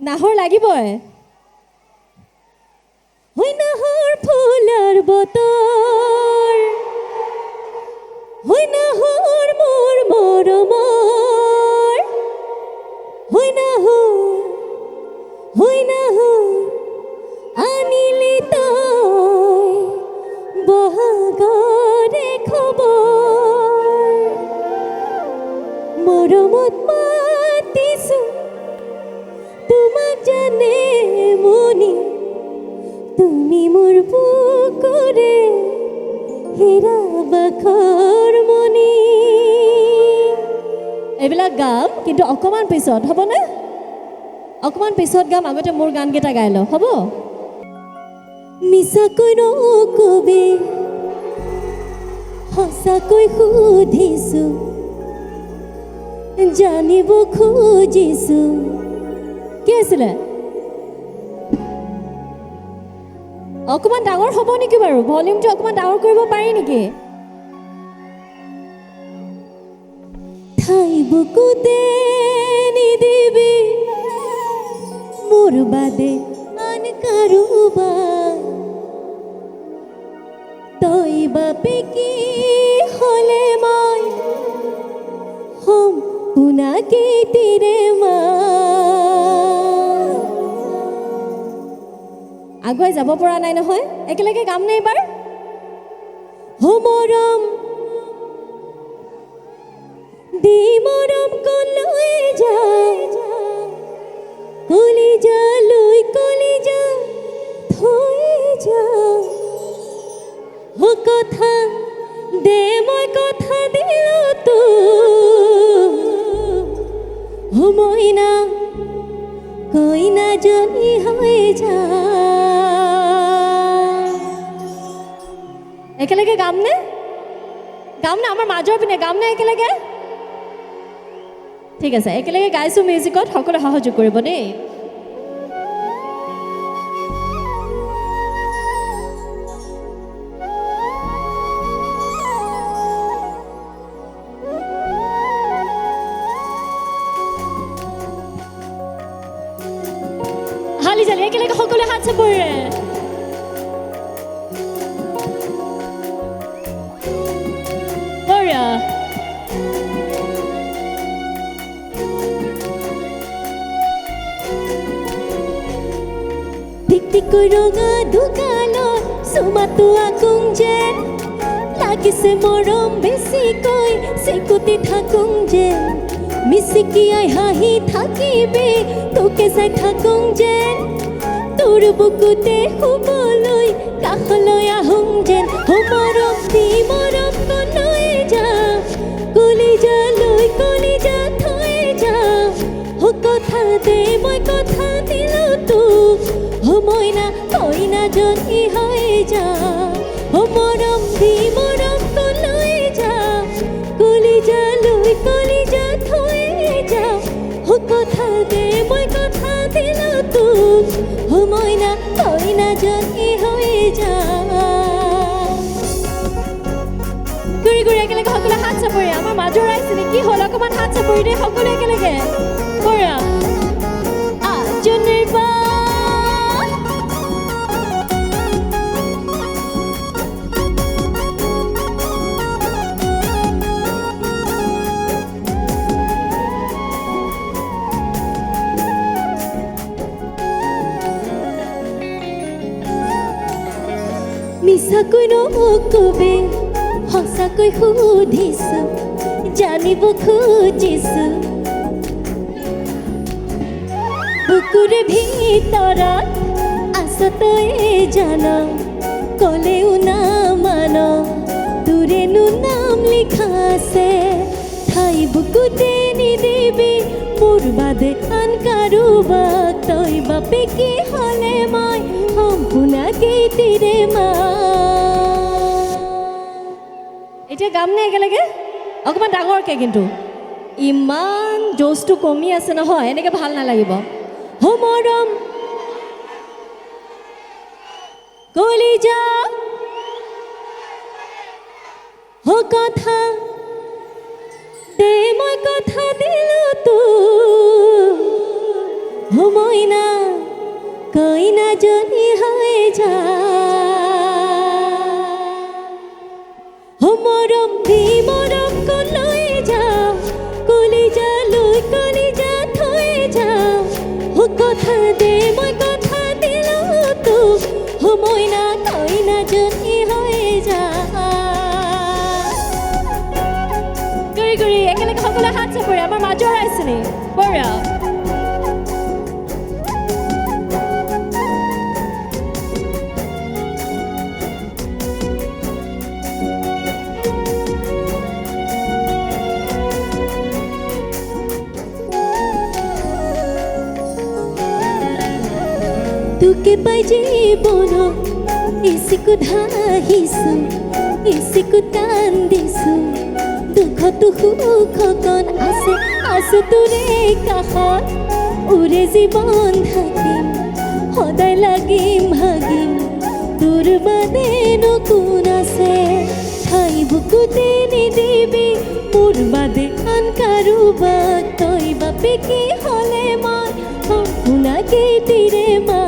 নাহৰ লাগিবই হৈ নাহৰ ফুলৰ বতৰ হৈ নাহৰ মোৰ মৰমৰ হৈ নাহৰ আনিলি তই বহাগৰে খবৰ মৰমত মাতিছো তোমাক জানে মনি তুমি মোৰ বুকুৰে হীৰা বাখৰ মনি এইবিলাক গাম কিন্তু অকণমান পিছত হ'বনে অকণমান পিছত গাম আগতে মোৰ গানকেইটা গাই লওঁ হ'ব মিছাকৈ নকবি সঁচাকৈ সুধিছো জানিব খুজিছো কি আছিলে অকণমান ডাঙৰ হ'ব নেকি বাৰু ভলিউমটো অকণমান ডাঙৰ কৰিব পাৰি নেকি ঠাই বুকুতে নিদিবি মোৰ বাদে আন কাৰোবাৰ তই বাপে কি হ'লে মই হ'ম পোনাকেইটিৰে মা আগুৱাই যাব পৰা নাই নহয় একেলগে গাম নে এইবাৰ মৰম দি মৰম কলৈ যায় কলিজা লৈ কলিজা থৈ যা কথা দে মই কথা দিলো তো মইনা কইনা জনী হৈ যা একেলগে গাম নে আমাৰ মাজৰ পিনে গাম নে একেলগে ঠিক আছে একেলগে গাইছোঁ মিউজিকত সকলোৱে সহযোগ কৰিব দেই হালি জালি একেলগে সকলোৱে হাত চাপৰে টিকটিকৈ ৰঙা দোকানত চুমাটো আকুং যেন লাগিছে মৰম বেছিকৈ চিকুটি থাকুং যেন মিচিকিয়াই হাঁহি থাকিবি তোকে চাই থাকুং যেন তোৰ বুকুতে শুবলৈ কাষলৈ আহোং যেন মৰম দি মৰম কলৈ যা কলিজা লৈ কলিজা থৈ যা কথা দে মই কথা দিলো তোক মইনা কইনা জনী হৈ যা মৰম দি মৰম কলৈ যা কলিজা লৈ কলিজা থৈ যা কথা দে মই কথা দিলো তোক মইনা কইনা জনী হৈ যা ঘূৰি ঘূৰি একেলগে সকলোৱে হাত চাপৰি আমাৰ মাজৰ আহিছিলে কি হ'ল অকণমান হাত চাপৰি দে সকলোৱে একেলগে কৰা আজনেৰ বা মিছাকৈ নকবি সঁচাকৈ সুধিছো জানিব খুজিছো বুকুৰে ভিতৰত আছ তই জান কলেও নামান তোৰেনো নাম লিখা আছে ঠাই বুকুতে নিদিবি মোৰ বাদে আন কাৰোবাক তই বাপে কি হ'লে মই সম্পূৰ্ণকেইটিৰে মা এতিয়া গাম নে একেলগে অকণমান ডাঙৰকৈ কিন্তু ইমান জোচটো কমি আছে নহয় এনেকৈ ভাল নালাগিব মৰম কলিজা কথা দে মই কথা দিলো তো মইনা কইনা জনী হয়ে যা মরম দি মরম কলৈ যা কলিজা লৈ কলিজা থৈ যা কথা দে মই কথা দিলো তোক মইনা কইনা জনী হয়ে যা গৰি গৰি একেলগে সকলো হাত চাপৰি আমাৰ মাজৰ আইছিনি বঢ়িয়া তোকে পাই জীৱন ইচিকো ধাহিছো ইচিকো টান দিছো দুখতো সুখকণ আছে আছে তোৰে কাষত উৰে জীৱন থাকিম সদায় লাগিম ভাগিম তোৰ বাদেনো কোন আছে ঠাই বুকুতে নিদিবি মোৰ বাদে আন কাৰোবাক তই বাপে কি হ'লে মই শুনাকেই তিৰে মা